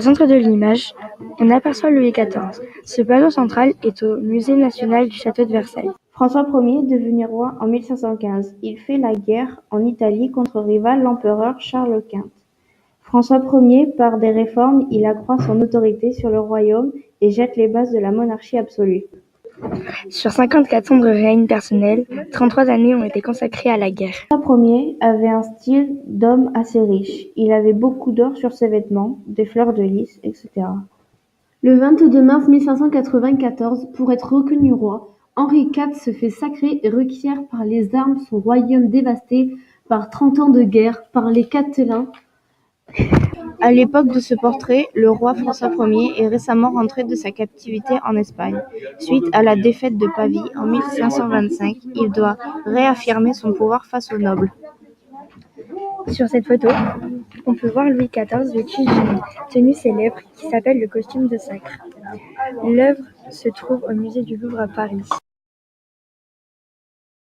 Au centre de l'image, on aperçoit Louis XIV. Ce panneau central est au musée national du château de Versailles. François Ier devenu roi en 1515. Il fait la guerre en Italie contre rival l'empereur Charles Quint. François Ier, par des réformes, il accroît son autorité sur le royaume et jette les bases de la monarchie absolue. Sur 54 ans de règne personnel, 33 années ont été consacrées à la guerre. François Ier avait un style d'homme assez riche. Il avait beaucoup d'or sur ses vêtements, des fleurs de lys, etc. Le 22 mars 1594, pour être reconnu roi, Henri IV se fait sacrer et requiert par les armes son royaume dévasté par 30 ans de guerre par les Catelins. À l'époque de ce portrait, le roi François Ier est récemment rentré de sa captivité en Espagne. Suite à la défaite de Pavie en 1525, il doit réaffirmer son pouvoir face aux nobles. Sur cette photo, on peut voir Louis XIV vêtu d'une tenue célèbre qui s'appelle le costume de sacre. L'œuvre se trouve au musée du Louvre à Paris.